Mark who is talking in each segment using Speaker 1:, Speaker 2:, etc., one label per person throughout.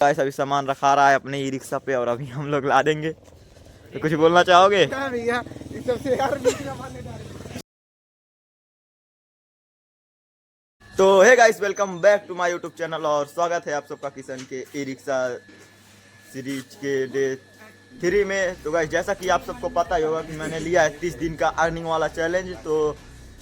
Speaker 1: Guys अभी सामान रखा रहा है अपने ई रिक्शा पे और अभी हम लोग ला देंगे। तो कुछ बोलना चाहोगे?
Speaker 2: भैया सबसे यार
Speaker 1: तो hey guys welcome back to my YouTube channel और स्वागत है आप सबका किशन के ई रिक्शा सीरीज के डे 3 में। तो गाइस जैसा कि आप सबको पता ही होगा कि मैंने लिया है 30 दिन का अर्निंग वाला चैलेंज। तो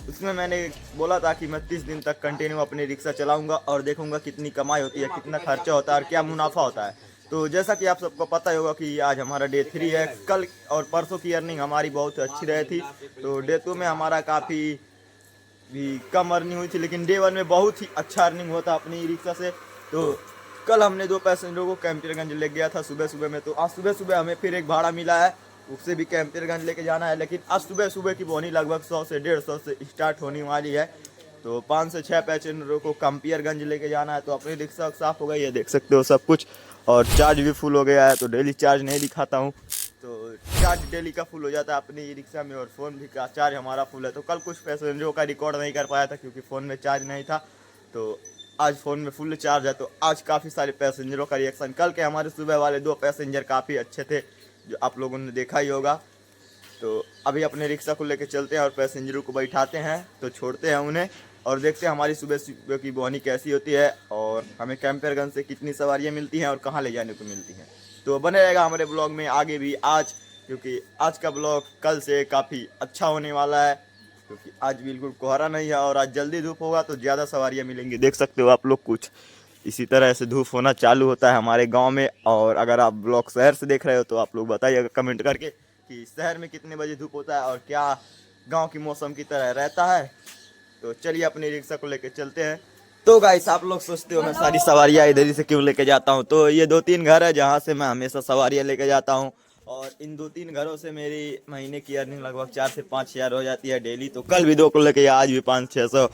Speaker 1: उसमें मैंने बोला था कि मैं 30 दिन तक कंटिन्यू अपनी रिक्शा चलाऊंगा और देखूंगा कितनी कमाई होती है, कितना खर्चा होता है और क्या मुनाफा होता है। तो जैसा कि आप सबको पता ही होगा कि आज हमारा डे 3 है। कल और परसों की अर्निंग हमारी बहुत अच्छी रही थी। तो डे 2 में हमारा काफ़ी भी कम अर्निंग हुई थी, लेकिन डे 1 में बहुत ही अच्छा अर्निंग हुआ था अपनी रिक्शा से। तो कल हमने 2 पैसेंजरों को कैंपीरगंज ले गया था सुबह सुबह में। तो आज सुबह सुबह हमें फिर एक भाड़ा मिला है, उससे भी कैंपीरगंज लेके जाना है। लेकिन आज सुबह सुबह की बोनी लगभग 100 से 150 से स्टार्ट होने वाली है। तो 5 से 6 पैसेंजरों को कैंपीरगंज लेके जाना है। तो अपनी रिक्शा साफ़ हो गई है, देख सकते हो सब कुछ, और चार्ज भी फुल हो गया है। तो डेली चार्ज नहीं दिखाता हूँ, तो चार्ज डेली का फुल हो जाता है अपनी रिक्शा में, और फ़ोन भी का चार्ज हमारा फुल है। तो कल कुछ पैसेंजरों का रिकॉर्ड नहीं कर पाया था क्योंकि फ़ोन में चार्ज नहीं था। तो आज फ़ोन में फुल चार्ज है। तो आज काफ़ी सारे पैसेंजरों का रिएक्शन, कल के हमारे सुबह वाले 2 पैसेंजर काफ़ी अच्छे थे जो आप लोगों ने देखा ही होगा। तो अभी अपने रिक्शा को लेकर चलते हैं और पैसेंजरों को बैठाते हैं, तो छोड़ते हैं उन्हें और देखते हैं हमारी सुबह सुबह की बोनी कैसी होती है और हमें कैंपीरगंज से कितनी सवारियां मिलती हैं और कहां ले जाने को मिलती हैं। तो बने रहेगा हमारे ब्लॉग में आगे भी आज, क्योंकि आज का ब्लॉग कल से काफ़ी अच्छा होने वाला है। क्योंकि आज बिल्कुल कोहरा नहीं है और आज जल्दी धूप होगा तो ज़्यादा सवारियाँ मिलेंगी। देख सकते हो आप लोग, कुछ इसी तरह से धूप होना चालू होता है हमारे गांव में। और अगर आप ब्लॉग शहर से देख रहे हो तो आप लोग बताइएगा कमेंट करके कि शहर में कितने बजे धूप होता है और क्या गांव की मौसम की तरह रहता है। तो चलिए अपनी रिक्शा को लेके चलते हैं। तो गाइस आप लोग सोचते हो मैं सारी सवारियाँ इधर ही से क्यों लेके जाता हूँ, तो ये 2-3 घर है जहाँ से मैं हमेशा सवारियाँ लेके जाता हूँ। और इन 2-3 घरों से मेरी महीने की अर्निंग लगभग 4 से 5 हज़ार हो जाती है डेली। तो कल भी 2 को लेके गया, आज भी 500-600,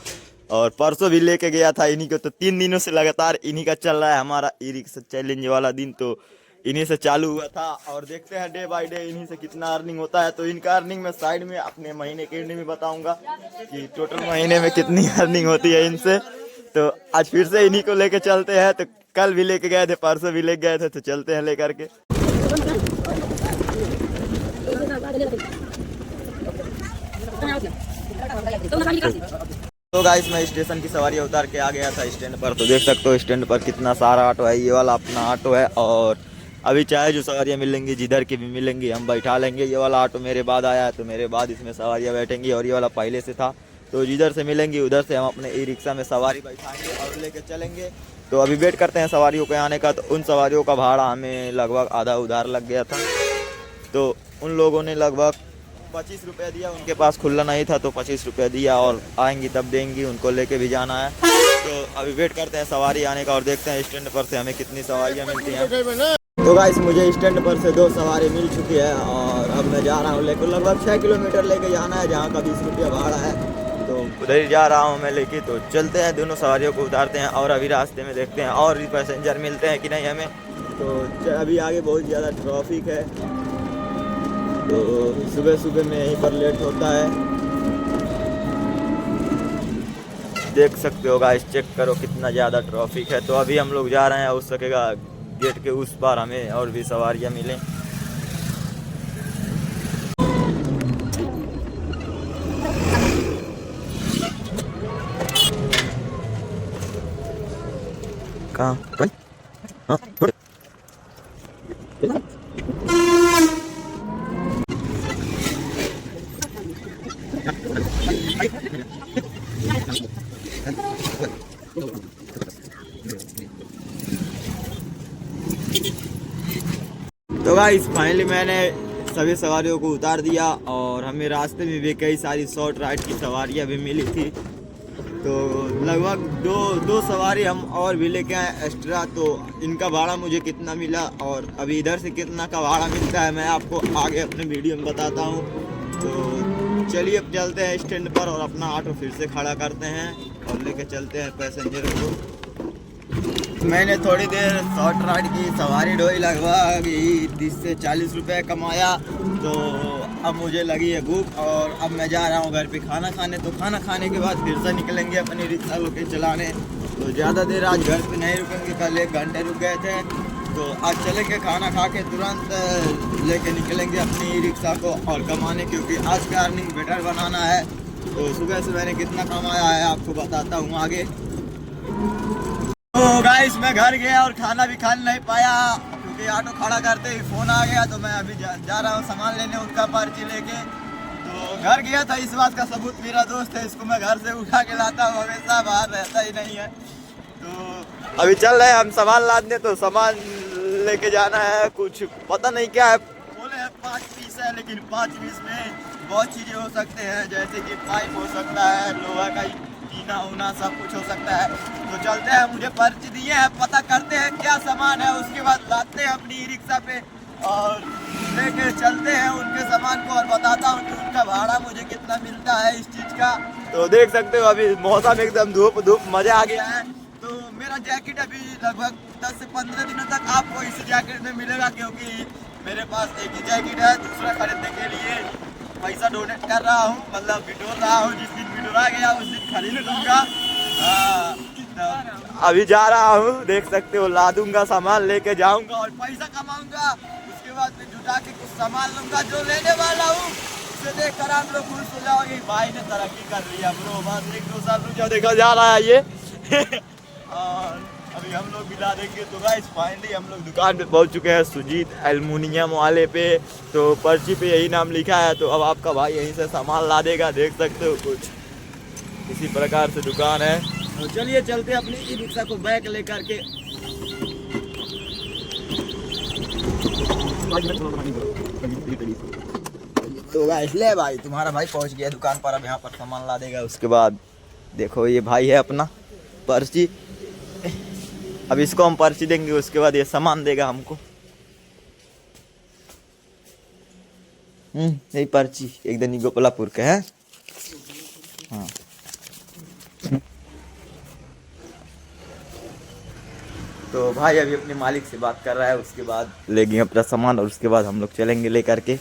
Speaker 1: और परसों भी लेके गया था इन्हीं को। तो 3 दिनों से लगातार इन्हीं का चल रहा है हमारा ई रिक्शा चैलेंज वाला दिन। तो इन्हीं से चालू हुआ था और देखते हैं डे बाय डे इन्हीं से कितना अर्निंग होता है। तो इनका अर्निंग मैं साइड में अपने महीने के एंड में बताऊंगा कि टोटल महीने में कितनी अर्निंग होती है इनसे। तो आज फिर से इन्हीं को लेके चलते हैं। तो कल भी लेके गए थे, परसों भी लेके गए थे, तो चलते हैं लेकर के। तो गाइस मैं स्टेशन की सवारी उतार के आ गया था स्टैंड पर। तो देख सकते हो स्टैंड पर कितना सारा ऑटो है, ये वाला अपना ऑटो है। और अभी चाहे जो सवारियाँ मिलेंगी, जिधर की भी मिलेंगी हम बैठा लेंगे। ये वाला ऑटो मेरे बाद आया है तो मेरे बाद इसमें सवारियाँ बैठेंगी, और ये वाला पहले से था। तो जिधर से मिलेंगी उधर से हम अपने ई रिक्शा में सवारी बैठाएंगे और लेके चलेंगे। तो अभी वेट करते हैं सवारियों के आने का। तो उन सवारियों का भाड़ा हमें लगभग आधा उधार लग गया था। तो उन लोगों ने लगभग 25 रुपये दिया, उनके पास खुला नहीं था तो 25 रुपये दिया, और आएंगी तब देंगी, उनको लेके भी जाना है। तो अभी वेट करते हैं सवारी आने का और देखते हैं स्टैंड पर से हमें कितनी सवारियाँ मिलती हैं। तो गाइस मुझे स्टैंड पर से 2 सवारी मिल चुकी है और अब मैं जा रहा हूँ लेकर। लगभग 6 किलोमीटर लेके जाना है, जहाँ का 20 रुपया भाड़ा है। तो उधर ही जा रहा हूँ मैं लेके। तो चलते हैं, दोनों सवारियों को उतारते हैं और अभी रास्ते में देखते हैं और भी पैसेंजर मिलते हैं कि नहीं हमें। तो अभी आगे बहुत ज़्यादा ट्रैफिक है, तो सुबह सुबह में यहीं पर लेट होता है। देख सकते हो गाइस, चेक करो कितना ज़्यादा ट्रैफिक है। तो अभी हम लोग जा रहे हैं, हो सकेगा गेट के उस पार हमें और भी सवारियाँ मिलें। कहाँ? हाँ, तो गाइस फाइनली मैंने सभी सवारियों को उतार दिया और हमें रास्ते में भी कई सारी शॉर्ट राइड की सवारियां भी मिली थी। तो लगभग दो सवारी हम और भी लेके आए एक्स्ट्रा। तो इनका भाड़ा मुझे कितना मिला और अभी इधर से कितना का भाड़ा मिलता है मैं आपको आगे अपने वीडियो में बताता हूँ। तो चलिए अब चलते हैं स्टैंड पर और अपना ऑटो फिर से खड़ा करते हैं और लेके चलते हैं पैसेंजर को। मैंने थोड़ी देर शॉर्ट राइड की सवारी ढोई, लगभग 30 से 40 रुपये कमाया। तो अब मुझे लगी है भूख और अब मैं जा रहा हूँ घर पे खाना खाने। तो खाना खाने के बाद फिर से निकलेंगे अपनी रिक्शा लोके चलाने। तो ज़्यादा देर आज घर पे नहीं रुकेंगे, कल 1 घंटे रुक गए थे। तो आज चलेंगे खाना खा के तुरंत लेके निकलेंगे अपनी ई रिक्शा को और कमाने, क्योंकि आज का अर्निंग बेटर बनाना है। तो सुबह से मैंने कितना कमाया है आपको बताता हूँ आगे। तो गाइस मैं घर गया और खाना भी खा नहीं पाया क्योंकि ऑटो खड़ा करते ही फ़ोन आ गया। तो मैं अभी जा रहा हूँ सामान लेने उसका पर्ची लेके। तो घर गया था, इस बात का सबूत मेरा दोस्त है, इसको मैं घर से उठा के लाता हूँ, हमेशा बाहर रहता ही नहीं है। तो अभी चल रहे हैं हम सामान लादने। तो सामान लेके जाना है, कुछ पता नहीं क्या है, बोले हैं 5 पीस है, लेकिन 5 पीस में बहुत चीज़ें हो सकते हैं, जैसे कि पाइप हो सकता है, लोहा का टीना उना सब कुछ हो सकता है। तो चलते हैं, मुझे पर्ची दिए हैं, पता करते हैं क्या सामान है, उसके बाद लाते हैं अपनी ई रिक्शा पे और लेके चलते हैं उनके सामान को और बताता हूँ कि उनका भाड़ा मुझे कितना मिलता है इस चीज़ का। तो देख सकते हो अभी मौसम एकदम धूप मज़ा आ गया है। तो मेरा जैकेट अभी लगभग 10 से 15 दिनों तक आपको इस जैकेट में मिलेगा, क्योंकि मेरे पास एक ही जैकेट है, दूसरा खरीदने के लिए पैसा डोनेट कर रहा हूँ, मतलब बिटोर रहा हूँ। जिस दिन बिटोरा गया उस दिन खरीद लूँगा। अभी जा रहा हूँ, देख सकते हो, ला दूंगा सामान, लेके जाऊँगा और पैसा कमाऊँगा। उसके बाद मैं जुटा के कुछ सामान लूँगा जो लेने वाला हूँ। उसे देख कर आप लोग खुश हो जाओगे, भाई ने तरक्की कर लिया ब्रो, बस 1-2 साल रुक जाओ, देखा जा रहा है ये। और अभी हम लोग मिला देंगे। तो गाइस फाइनली हम लोग दुकान पे पहुंच चुके हैं, सुजीत एल्युमिनियम वाले पे। तो पर्ची पे यही नाम लिखा है। तो अब आपका भाई यहीं से सामान ला देगा, देख सकते हो, कुछ इसी प्रकार से दुकान है। तो चलिए चलते हैं अपनी ई रिक्शा को बैक लेकर के। तो गाइस ले भाई, तुम्हारा भाई पहुंच गया दुकान पर, अब यहाँ पर सामान ला देगा। उसके बाद देखो ये भाई है अपना, पर्ची, अब इसको हम पर्ची देंगे, उसके बाद ये सामान देगा हमको। यही पर्ची एकदम गोपालपुर के है। हाँ तो भाई अभी अपने मालिक से बात कर रहा है, उसके बाद लेंगे अपना सामान और उसके बाद हम लोग चलेंगे लेकर के।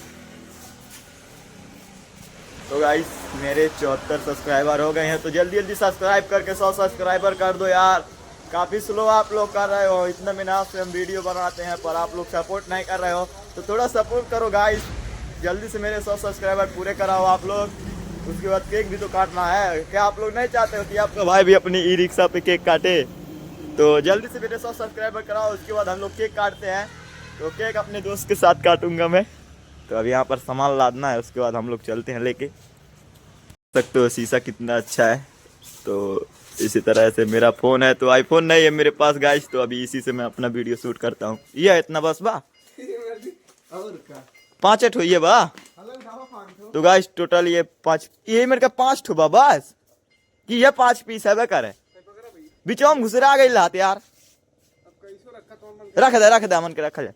Speaker 1: तो गाइस मेरे 74 सब्सक्राइबर हो गए हैं, तो जल्दी जल्दी सब्सक्राइब करके 100 सब्सक्राइबर कर दो यार। काफ़ी स्लो आप लोग कर रहे हो, इतना मेहनत से हम वीडियो बनाते हैं पर आप लोग सपोर्ट नहीं कर रहे हो, तो थोड़ा सपोर्ट करो गाइस। जल्दी से मेरे 100 सब्सक्राइबर पूरे कराओ आप लोग। उसके बाद केक भी तो काटना है, क्या आप लोग नहीं चाहते हो कि आपका भाई भी अपनी ई रिक्शा पे केक काटे? तो जल्दी से मेरे 100 सब्सक्राइबर कराओ, उसके बाद हम लोग केक काटते हैं। तो केक अपने दोस्त के साथ काटूंगा मैं। तो अब यहाँ पर सामान लादना है, उसके बाद हम लोग चलते हैं लेके। सकते हो शीशा कितना अच्छा है। तो इसी तरह से मेरा फ़ोन है, तो आईफोन नहीं है मेरे पास गाइस, तो अभी इसी से मैं अपना वीडियो शूट करता हूँ। ये इतना बस बा 5 हो ये बा। तो गाइस टोटल ये 5, ये मेरे का 5 ठो बा बस, कि ये 5 पीस है बेकार है, बीचों में घुसरा गई लात यार। रख दे अमन के रखा जाए।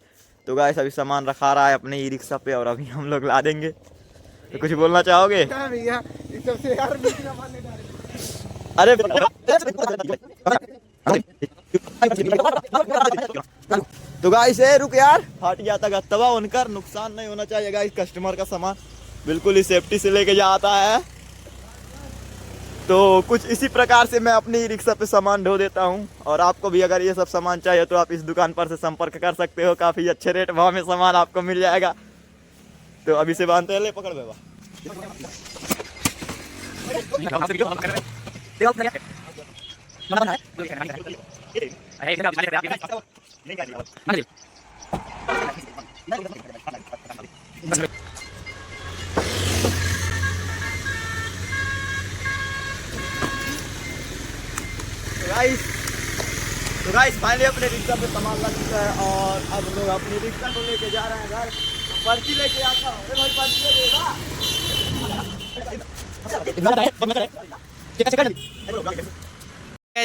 Speaker 1: तो गाइस अभी सामान रखा रहा है अपने ई रिक्शा पे और अभी हम लोग ला देंगे। तो कुछ बोलना चाहोगे?
Speaker 2: भैया इस सबसे यार
Speaker 1: अरे तो गाइस रुक यार, हट जाता का तवा उनकर नुकसान नहीं होना चाहिए गाइस। कस्टमर का सामान बिल्कुल ही सेफ्टी से लेके जाता है। तो कुछ इसी प्रकार से मैं अपनी रिक्शा पे सामान ढो देता हूँ। और आपको भी अगर ये सब सामान चाहिए तो आप इस दुकान पर से संपर्क कर सकते हो, काफ़ी अच्छे रेट भाव में सामान आपको मिल जाएगा। तो अभी से बांधते हैं, ले पकड़ बेबा। तो गाइस फाइनली अपने रिक्शा पे सामान लग चुका है और अब लोग अपनी रिक्शा को लेके जा रहे हैं घर। पर्ची लेके आता हूँ, भाई पर्ची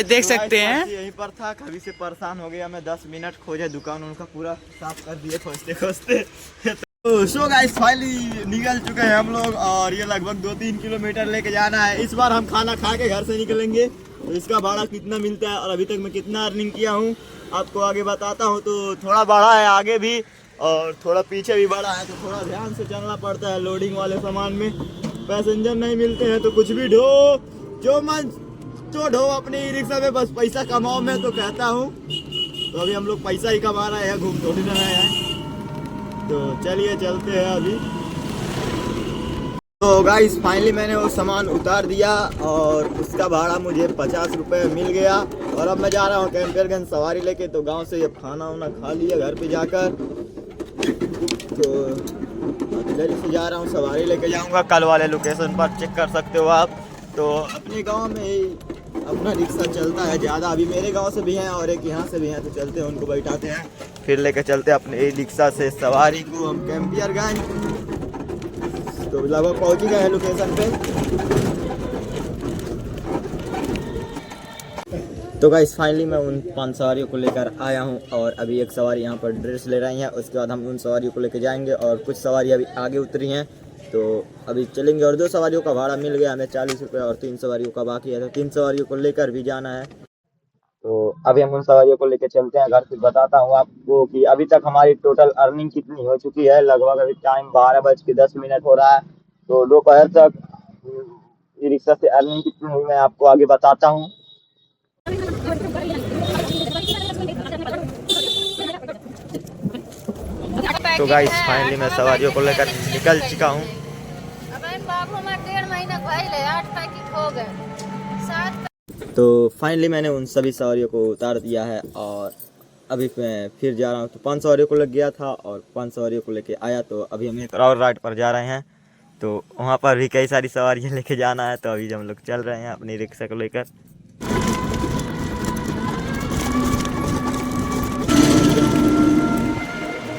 Speaker 3: देख सकते हैं
Speaker 1: यहीं पर था, कभी से परेशान हो गया मैं, 10 मिनट खोजे दुकान उनका पूरा साफ कर दिए खोजते खोजते। तो सो गाइस फाइनली निकल चुके हैं हम लोग और ये लगभग 2-3 किलोमीटर लेके जाना है। इस बार हम खाना खा के घर से निकलेंगे। तो इसका भाड़ा कितना मिलता है और अभी तक मैं कितना अर्निंग किया हूँ आपको आगे बताता हूँ। तो थोड़ा बढ़ा है आगे भी और थोड़ा पीछे भी बढ़ा है, तो थोड़ा ध्यान से चलना पड़ता है। लोडिंग वाले सामान में पैसेंजर नहीं मिलते हैं, तो कुछ भी ढो, जो मन तो ढो अपनी ई रिक्शा में, बस पैसा कमाओ मैं तो कहता हूँ। तो अभी हम लोग पैसा ही कमा रहे हैं, घूम थोड़ी रहे हैं। तो चलिए चलते हैं अभी। तो गाइस फाइनली मैंने वो सामान उतार दिया और उसका भाड़ा मुझे 50 रुपये मिल गया। और अब मैं जा रहा हूँ कैंपियरगंज सवारी लेके। तो गांव से ये खाना वाना खा लिया घर पे जाकर, तो इधर से जा रहा हूँ, सवारी लेके जाऊँगा। कल वाले लोकेशन पर चेक कर सकते हो आप। तो अपने गांव में ही अपना रिक्शा चलता है ज़्यादा। अभी मेरे गांव से भी हैं और एक यहाँ से भी हैं, तो चलते हैं, उनको बैठाते हैं, फिर लेके चलते हैं अपने रिक्शा से सवारी को हम कैंपियरगंज। तो लगभग पहुँच ही गए हैं लोकेशन पे। तो गाइस फाइनली मैं उन 5 सवारियों को लेकर आया हूं और अभी एक सवारी यहां पर ड्रेस ले रही है। उसके बाद हम उन सवारियों को लेकर जाएंगे और कुछ सवारी अभी आगे उतरी हैं, तो अभी चलेंगे। और 2 सवारियों का भाड़ा मिल गया हमें 40 रुपये और 3 सवारियों का बाकी है, तो 3 सवारियों को लेकर भी जाना है। तो अभी हम उन सवारियों को लेकर चलते हैं घर। फिर बताता हूँ आपको कि अभी तक हमारी टोटल अर्निंग कितनी हो चुकी है। लगभग अभी टाइम 12:10 हो रहा है। तो दोपहर तक ई रिक्शा से अर्निंग कितनी हुई मैं आपको आगे बताता हूँ। तो गाइस फाइनली मैं सवारियों को लेकर निकल चुका हूँ। तो फाइनली मैंने उन सभी सवारियों को उतार दिया है और अभी मैं फिर जा रहा हूँ। तो 5 सवारियों को लग गया था और 5 सवारियों को लेके आया। तो अभी हम एक और राइड पर जा रहे हैं, तो वहाँ पर भी कई सारी सवारियाँ लेके जाना है। तो अभी हम लोग चल रहे हैं अपनी रिक्शा को लेकर।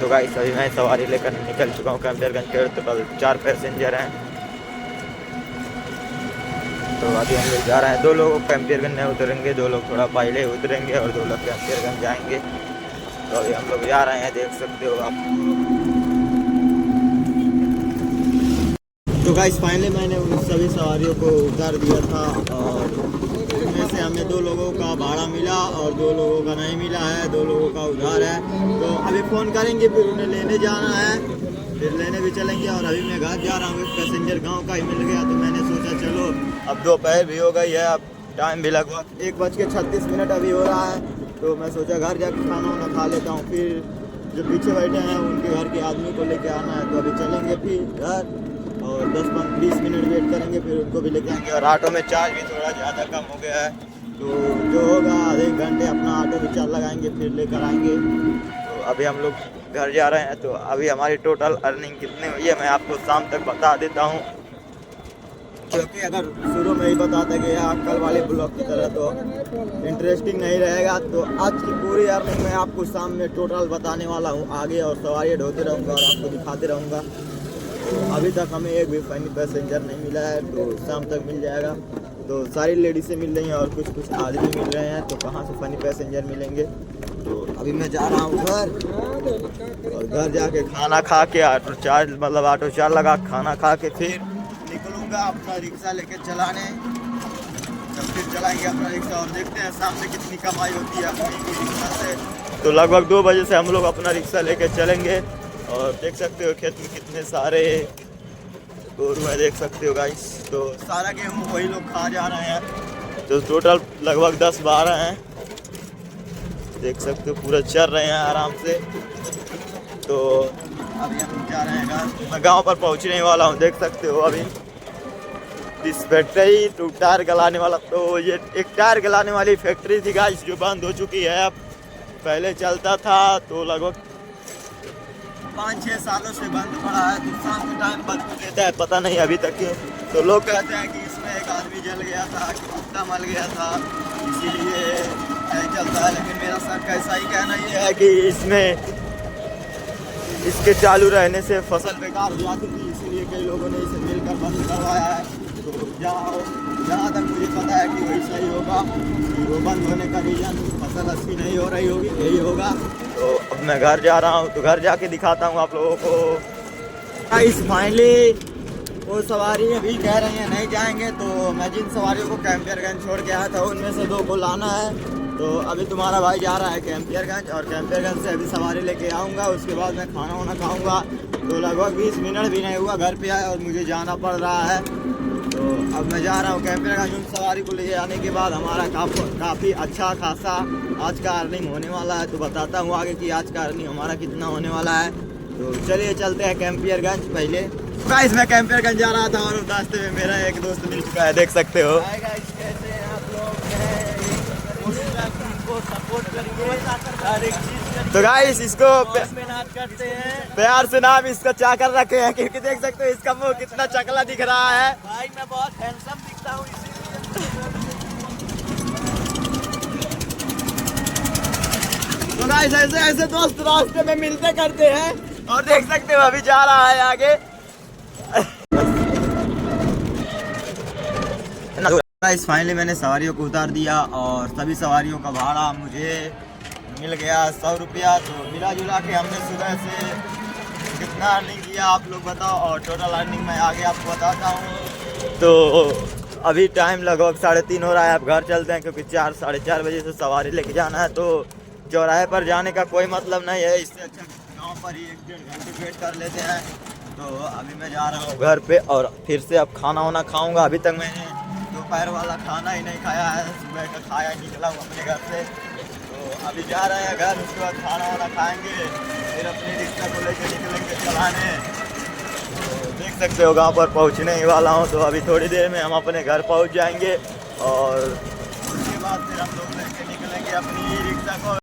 Speaker 1: तो गाइस अभी मैं सवारी लेकर निकल चुका हूँ कैंपियरगंज के। तो कल 4 पैसेंजर हैं। तो अभी हम लोग जा रहे हैं। 2 लोग कैंपियरगंज में उतरेंगे, 2 लोग थोड़ा पहले उतरेंगे और 2 लोग कैंपियरगंज जाएंगे। तो अभी हम लोग जा रहे हैं, देख सकते हो आप। तो गाइस फाइनली मैंने उन सभी सवारियों को उतार दिया था और इसमें से हमें 2 लोगों का भाड़ा मिला और 2 लोगों का नहीं मिला है, 2 लोगों का उधार है। तो अभी फ़ोन करेंगे, फिर उन्हें लेने जाना है, फिर लेने भी चलेंगे। और अभी मैं घर जा रहा हूँ, एक पैसेंजर गांव का ही मिल गया। तो मैंने सोचा चलो अब दोपहर भी हो गई है, अब टाइम भी लगभग 1:36 अभी हो रहा है। तो मैं सोचा घर जाकर खाना वाना खा लेता हूँ, फिर जो पीछे बैठे हैं उनके घर के आदमी को लेके आना है। तो अभी चलेंगे फिर घर और 10-20 मिनट वेट करेंगे, फिर उनको भी लेके आएंगे। और ऑटो में चार्ज भी थोड़ा ज़्यादा कम हो गया है, तो जो होगा आधे घंटे अपना ऑटो में चार्ज लगाएंगे, फिर लेकर आएंगे। तो अभी हम लोग घर जा रहे हैं। तो अभी हमारी टोटल अर्निंग कितनी हुई है मैं आपको शाम तक बता देता हूँ, क्योंकि अगर शुरू में ही बताते गया कल वाले ब्लॉग की तरह तो इंटरेस्टिंग नहीं रहेगा। तो आज की पूरी अर्निंग मैं आपको शाम में टोटल बताने वाला हूँ आगे, और सवारी ढोते रहूँगा और आपको दिखाते रहूँगा। तो अभी तक हमें एक भी फनी पैसेंजर नहीं मिला है, तो शाम तक मिल जाएगा। तो सारी लेडीज़ें मिल रही हैं और कुछ आदमी मिल रहे हैं, तो कहाँ से फनी पैसेंजर मिलेंगे। तो अभी मैं जा रहा हूँ घर, और घर जाके खाना खा के ऑटो चार्ज लगा खाना खा के फिर निकलूँगा अपना रिक्शा लेके चलाने। तब फिर चलाएंगे अपना रिक्शा और देखते हैं शाम में कितनी कमाई होती है अपनी रिक्शा से। तो लगभग 2 बजे से हम लोग अपना रिक्शा लेके चलेंगे। और देख सकते हो खेत में कितने सारे गोरू है, देख सकते हो गाइस। तो सारा गेहूँ वही लोग खा जा रहे हैं। तो टोटल लगभग 10-12 हैं, देख सकते हो पूरा चल रहे हैं आराम से। तो अभी हम जा रहे हैं घर, मैं गांव पर पहुंचने वाला हूं, देख सकते हो। अभी इस फैक्ट्री तो टायर गलाने वाला, तो ये एक टायर गलाने वाली फैक्ट्री थी गाइस, जो बंद हो चुकी है। अब पहले चलता था, तो लगभग 5-6 सालों से बंद पड़ा है। तो शाम के टाइम बंद देता है, पता नहीं अभी तक क्यों। तो लोग कहते हैं कि इसमें एक आदमी जल गया था, कि कुत्ता मर गया था, इसीलिए नहीं चलता है। लेकिन मेरा शक ऐसा ही कहना ये है कि इसमें इसके चालू रहने से फसल बेकार हो जाती थी, इसीलिए कई लोगों ने इसे मिलकर बंद करवाया है। तो जहाँ तक मुझे पता है कि वैसा ही होगा, वो बंद होने का रीज़न फसल अच्छी नहीं हो रही होगी, यही होगा। तो अब मैं घर जा रहा हूँ, तो घर जाके दिखाता हूँ आप लोगों को। इस फाइनली वो सवारी अभी कह रही हैं नहीं जाएंगे, तो मैं जिन सवारियों को कैंपियरगंज छोड़ के आया था उनमें से 2 को लाना है। तो अभी तुम्हारा भाई जा रहा है कैंपियरगंज, और कैंपियरगंज से अभी सवारी लेके आऊँगा। उसके बाद मैं खाना वाना खाऊँगा। तो लगभग 20 मिनट भी नहीं हुआ घर पे आए और मुझे जाना पड़ रहा है। तो अब मैं जा रहा हूँ कैंपियरगंज। उन सवारी को ले जाने के बाद हमारा काफ़ी अच्छा खासा आज का अर्निंग होने वाला है, तो बताता हूँ आगे कि आज का अर्निंग हमारा कितना होने वाला है। तो चलिए चलते हैं कैंपियरगंज। पहले गाइस मैं कैंपियरगंज जा रहा था और रास्ते में मेरा एक दोस्त मिल चुका है, देख सकते हो।
Speaker 2: कैसे हैं आप लोग? सपोर्ट करिए,
Speaker 1: तो गाइस इसको
Speaker 2: मेहनत करते हैं
Speaker 1: प्यार से नाम इसका चाकर रखे हैं, क्योंकि देख सकते हो इसका मुंह कितना चकला दिख रहा है।
Speaker 2: भाई। मैं बहुत हैंडसम दिखता हूँ इसीलिए।
Speaker 1: तो गाइस ऐसे ऐसे दोस्त रास्ते में मिलते करते हैं, और देख सकते हो अभी जा रहा है आगे। गाइस फाइनली मैंने सवारियों को उतार दिया और सभी सवारियों का भाड़ा मुझे मिल गया 100 रुपया। तो मिला जुला के हमने सुबह से कितना अर्निंग किया आप लोग बताओ, और टोटल अर्निंग मैं आगे आपको बताता हूँ। तो अभी टाइम लगभग 3:30 हो रहा है। अब घर चलते हैं, क्योंकि 4 साढ़े 4 बजे से सवारी लेके जाना है। तो चौराहे पर जाने का कोई मतलब नहीं है, इससे अच्छा गाँव पर ही 1-1.5 घंटे वेट कर लेते हैं। तो अभी मैं जा रहा हूँ घर पे, और फिर से अब खाना वाना खाऊँगा। अभी तक मैंने दोपहर वाला खाना ही नहीं खाया है, सुबह का खाया निकला हूँ अपने घर से। तो अभी जा रहे हैं घर, उसके बाद खाना वाना खाएंगे, फिर अपनी रिक्शा को लेकर निकलेंगे चलाने। तो देख सकते हो गांव पर पहुंचने ही वाला हूं। तो अभी थोड़ी देर में हम अपने घर पहुंच जाएंगे, और उसके बाद फिर हम लोग लेके निकलेंगे अपनी रिक्शा को।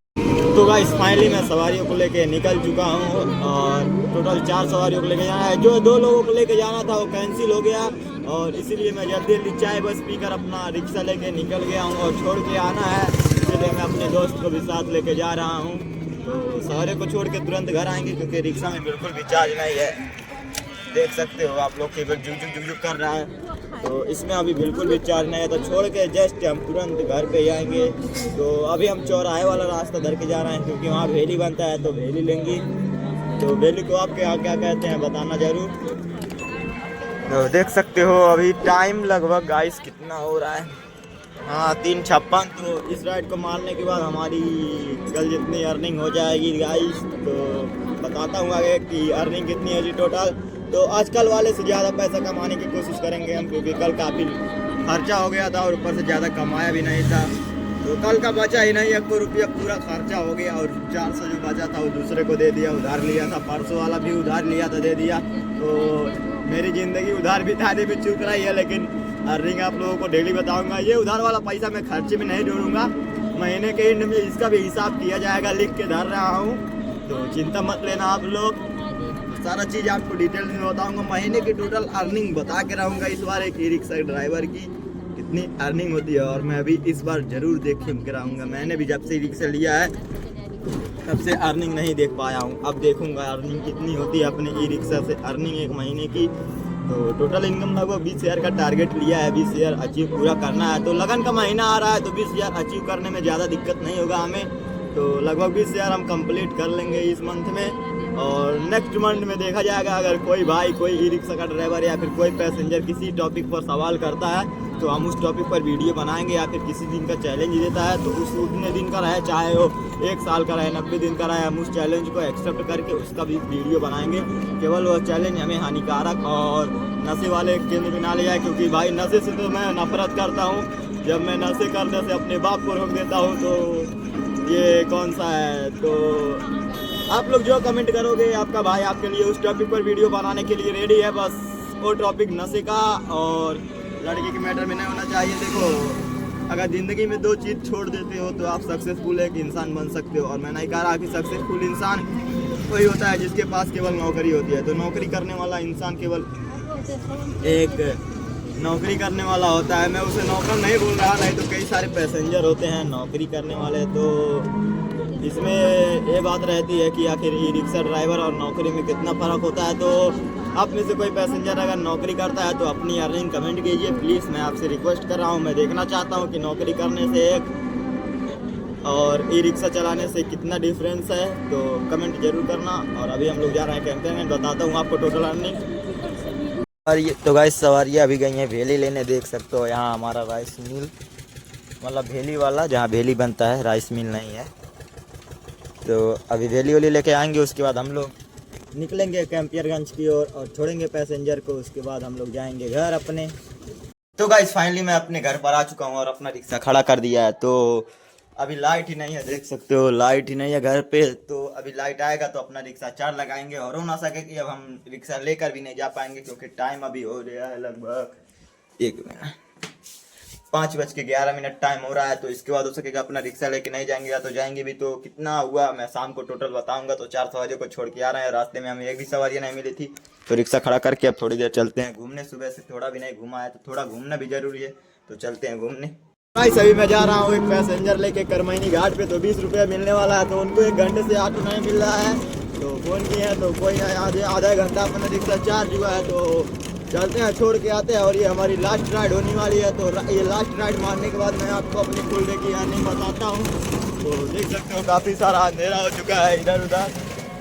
Speaker 1: तो गाइस फाइनली मैं सवारियों को लेके निकल चुका हूँ, और टोटल 4 सवारियों को लेके जाना है। जो 2 लोगों को लेके जाना था वो कैंसिल हो गया, और इसीलिए मैं जल्दी जल्दी चाय बस पीकर अपना रिक्शा लेके निकल गया हूँ, और छोड़ के आना है, इसलिए मैं अपने दोस्त को भी साथ लेके जा रहा हूँ। तो सवारियों को छोड़ के तुरंत घर आएंगे, क्योंकि रिक्शा में बिल्कुल भी चार्ज नहीं है। देख सकते हो आप लोग, केवल जुग जुग कर रहा है, तो इसमें अभी बिल्कुल भी चार्ज नहीं है। तो छोड़ के जस्ट हम तुरंत घर पे आएंगे। तो अभी हम चौराहे वाला रास्ता धर के जा रहे हैं, क्योंकि वहाँ भेली बनता है, तो भेली लेंगी। तो भेली को आप क्या क्या कहते हैं बताना जरूर। तो देख सकते हो अभी टाइम लगभग गाइस कितना हो रहा है, हाँ 3:56। तो इस राइड को मारने के बाद हमारी कल जितनी अर्निंग हो जाएगी गाइस, तो बताता हूँ आगे कि अर्निंग कितनी है जी टोटल। तो आजकल वाले से ज़्यादा पैसा कमाने की कोशिश करेंगे हम, क्योंकि कल काफ़ी खर्चा हो गया था और ऊपर से ज़्यादा कमाया भी नहीं था। तो कल का बचा ही नहीं, 1 रुपया पूरा खर्चा हो गया, और 400 जो बचा था वो दूसरे को दे दिया, उधार लिया था। परसों वाला भी उधार लिया था, दे दिया। तो मेरी ज़िंदगी उधार बिताने में चूक रही है, लेकिन अर्निंग आप लोगों को डेली बताऊंगा। ये उधार वाला पैसा मैं खर्चे में नहीं जोड़ूंगा, महीने के एंड में इसका भी हिसाब किया जाएगा, लिख के धर रहा हूँ। तो चिंता मत लेना आप लोग, सारा चीज़ आपको डिटेल में बताऊंगा। महीने की टोटल अर्निंग बता के रहूँगा इस बार एक ई रिक्शा ड्राइवर की कितनी अर्निंग होती है, और मैं अभी इस बार ज़रूर देख के रहूँगा। मैंने भी जब से ई रिक्शा लिया है तब से अर्निंग नहीं देख पाया हूँ, अब देखूँगा अर्निंग कितनी होती है अपने ई रिक्शा से। अर्निंग एक महीने की, तो टोटल इनकम लगभग 20,000 का टारगेट लिया है, 20,000 अचीव पूरा करना है। तो लगन का महीना आ रहा है, तो 20,000 अचीव करने में ज़्यादा दिक्कत नहीं होगा हमें। तो लगभग 20,000 हम कंप्लीट कर लेंगे इस मंथ में, और नेक्स्ट मंथ में देखा जाएगा। अगर कोई भाई कोई ई रिक्शा का ड्राइवर या फिर कोई पैसेंजर किसी टॉपिक पर सवाल करता है, तो हम उस टॉपिक पर वीडियो बनाएंगे, या फिर किसी दिन का चैलेंज देता है, तो उस उतने दिन का रहे, चाहे वो 1 साल का रहे, 90 दिन का रहे, हम उस चैलेंज को एक्सेप्ट करके उसका भी वीडियो बनाएंगे। केवल वो चैलेंज हमें हानिकारक और नशे वाले केंद्र में ना ले जाए, क्योंकि भाई नशे से तो मैं नफरत करता हूँ। जब मैं नशे करने से अपने बाप को रोक देता हूँ, तो ये कौन सा है। तो आप लोग जो कमेंट करोगे, आपका भाई आपके लिए उस टॉपिक पर वीडियो बनाने के लिए रेडी है। बस वो टॉपिक नशे का और लड़की के मैटर में नहीं होना चाहिए। देखो, अगर ज़िंदगी में 2 चीज़ छोड़ देते हो तो आप सक्सेसफुल एक इंसान बन सकते हो। और मैं नहीं कह रहा कि सक्सेसफुल इंसान वही होता है जिसके पास केवल नौकरी होती है। तो नौकरी करने वाला इंसान केवल एक नौकरी करने वाला होता है। मैं उसे नौकर नहीं बोल रहा, नहीं तो कई सारे पैसेंजर होते हैं नौकरी करने वाले। तो इसमें ये बात रहती है कि आखिर ई रिक्शा ड्राइवर और नौकरी में कितना फ़र्क होता है। तो आप में से कोई पैसेंजर अगर नौकरी करता है तो अपनी अर्निंग कमेंट कीजिए प्लीज़, मैं आपसे रिक्वेस्ट कर रहा हूँ। मैं देखना चाहता हूँ कि नौकरी करने से और ई रिक्शा चलाने से कितना डिफरेंस है, तो कमेंट जरूर करना। और अभी हम लोग जा रहे हैं कैंपेन में, बताता हूँ आपको टोटल अर्निंग। और ये तो गाइस सवारियाँ अभी गई हैं भेली लेने, देख सकते हो यहाँ हमारा राइस मिल, मतलब भेली वाला जहाँ भेली बनता है, राइस मिल नहीं है। तो अभी भेली वाली लेके आएंगे, उसके बाद हम लोग निकलेंगे कैंपियरगंज की ओर और छोड़ेंगे पैसेंजर को। उसके बाद हम लोग जाएंगे घर अपने। तो गाइस फाइनली मैं अपने घर पर आ चुका हूँ और अपना रिक्शा खड़ा कर दिया है। तो अभी लाइट ही नहीं है, देख सकते हो लाइट ही नहीं है घर पे। तो अभी लाइट आएगा तो अपना रिक्शा चार्ज लगाएंगे, और हो ना सके कि अब हम रिक्शा लेकर भी नहीं जा पाएंगे, क्योंकि टाइम अभी हो रहा है लगभग 5:11 टाइम हो रहा है। तो इसके बाद हो सकेगा अपना रिक्शा लेके नहीं जाएंगे, या तो जाएंगे भी तो कितना हुआ मैं शाम को टोटल बताऊंगा। तो 4 सवारियों को छोड़ के आ रहे हैं, रास्ते में हमें एक भी सवारी नहीं मिली थी। तो रिक्शा खड़ा करके अब थोड़ी देर चलते हैं घूमने। सुबह से थोड़ा भी नहीं घूमा है, तो थोड़ा घूमना भी जरूरी है, तो चलते हैं घूमने। भाई सभी मैं जा रहा हूँ एक पैसेंजर लेके करमैनी घाट पे। तो 20 रुपये मिलने वाला है, तो उनको 1 घंटे से ऑटो नहीं मिल रहा है, तो फ़ोन किए हैं। तो कोई आधा घंटा अपना रिक्शा चार्ज हुआ है, तो चलते हैं छोड़ के आते हैं। और ये हमारी लास्ट राइड होने वाली है, तो ये लास्ट राइड मारने के बाद मैं आपको अपनी फुल डे की अर्निंग बताता हूँ। तो देख सकते हो काफ़ी सारा अंधेरा हो चुका है इधर उधर।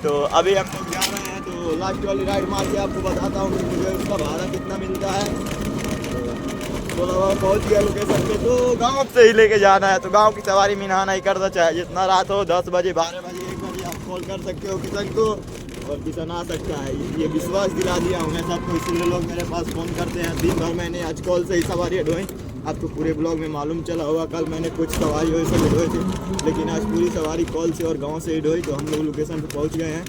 Speaker 1: तो अभी हम लोग जा रहे हैं, तो लास्ट वाली राइड मार के आपको बताता हूँ कि मुझे उसका भाड़ा कितना मिलता है। तो पहुँच गया लोकेशन पे, तो गाँव से ही लेके जाना है। तो गाँव की सवारी में नहा नहीं करना चाहे, जितना रात हो 10 बजे 12 बजे 1 बजे आप कॉल कर सकते हो किसान को, और किसान आ सकता है। ये विश्वास दिला दिया हूँ मैं सबको, इसलिए लोग मेरे पास फ़ोन करते हैं। दिन भर मैंने आज कॉल से ही सवारी ढोई, आपको पूरे ब्लॉग में मालूम चला होगा। कल मैंने कुछ सवारी वैसे भी ढोए थे, लेकिन आज पूरी सवारी कॉल से और गांव से ही ढोई। तो हम लोग लोकेशन पे पहुंच गए हैं।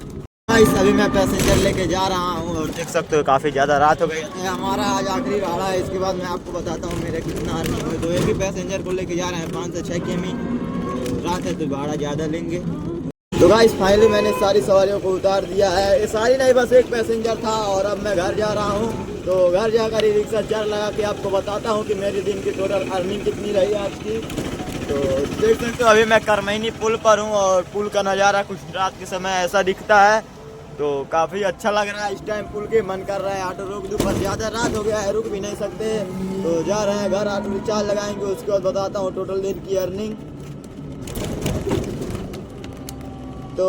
Speaker 1: अभी मैं पैसेंजर लेके जा रहा हूँ, और देख सकते हो काफ़ी ज़्यादा रात हो गई है। हमारा आज आखिरी भाड़ा है, इसके बाद मैं आपको बताता हूँ मेरे कितना अर्निंग हुई। तो एक ही पैसेंजर को लेके जा रहे हैं 5 से 6 किमी। तो रात है तो भाड़ा ज़्यादा लेंगे। तो गाइस फाइनली मैंने सारी सवारियों को उतार दिया है, ये सारी नहीं बस एक पैसेंजर था। और अब मैं घर जा रहा हूँ, तो घर जाकर ही रिक्शा चार्ज लगा के आपको बताता हूँ कि मेरे दिन की टोटल अर्निंग कितनी रही आज की। तो देख सकते हो अभी मैं करमैनी पुल पर हूँ, और पुल का नज़ारा कुछ रात के समय ऐसा दिखता है। तो काफ़ी अच्छा लग रहा है इस टाइम पुल के। मन कर रहा है ऑटो रोक दूँ, पर ज़्यादा रात हो गया है, रुक भी नहीं सकते। तो जा रहे हैं घर, ऑटो रिचार्ज लगाएंगे, उसके बाद बताता हूँ टोटल दिन की अर्निंग। तो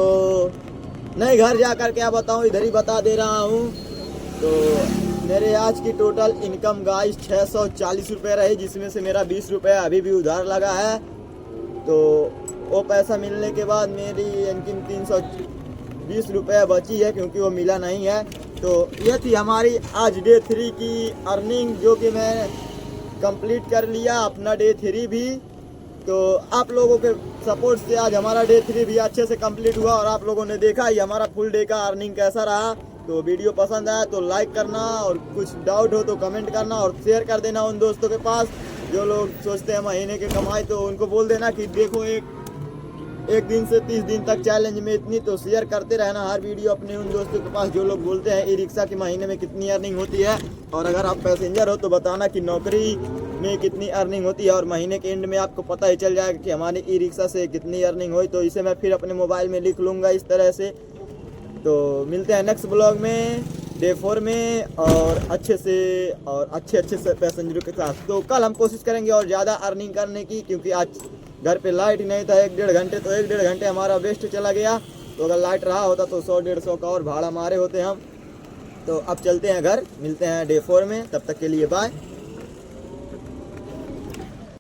Speaker 1: नहीं घर जाकर क्या बताऊँ, इधर ही बता दे रहा हूँ। तो मेरे आज की टोटल इनकम गाइस 640 रुपये रही, जिसमें से मेरा 20 रुपये अभी भी उधार लगा है। तो वो पैसा मिलने के बाद मेरी इनकम 320 रुपये बची है, क्योंकि वो मिला नहीं है। तो ये थी हमारी आज डे 3 की अर्निंग, जो कि मैं कंप्लीट कर लिया अपना डे 3 भी। तो आप लोगों के सपोर्ट से आज हमारा डे 3 भी अच्छे से कंप्लीट हुआ, और आप लोगों ने देखा ही हमारा फुल डे का अर्निंग कैसा रहा। तो वीडियो पसंद आया तो लाइक करना, और कुछ डाउट हो तो कमेंट करना, और शेयर कर देना उन दोस्तों के पास जो लोग सोचते हैं महीने के कमाई। तो उनको बोल देना कि देखो एक दिन से 30 दिन तक चैलेंज में इतनी। तो शेयर करते रहना हर वीडियो अपने उन दोस्तों के पास जो लोग बोलते हैं ई रिक्शा की महीने में कितनी अर्निंग होती है। और अगर आप पैसेंजर हो तो बताना कि नौकरी में कितनी अर्निंग होती है, और महीने के एंड में आपको पता ही चल जाएगा कि हमारी ई रिक्शा से कितनी अर्निंग हुई। तो इसे मैं फिर अपने मोबाइल में लिख लूँगा इस तरह से। तो मिलते हैं नेक्स्ट ब्लॉग में डे 4 में, और अच्छे से पैसेंजरों के साथ। तो कल हम कोशिश करेंगे और ज़्यादा अर्निंग करने की, क्योंकि आज घर पे लाइट ही नहीं था 1-1.5 घंटे। तो 1-1.5 घंटे हमारा वेस्ट चला गया। तो अगर लाइट रहा होता तो 100-150 का और भाड़ा मारे होते हम। तो अब चलते हैं घर, मिलते हैं डे 4 में, तब तक के लिए बाय।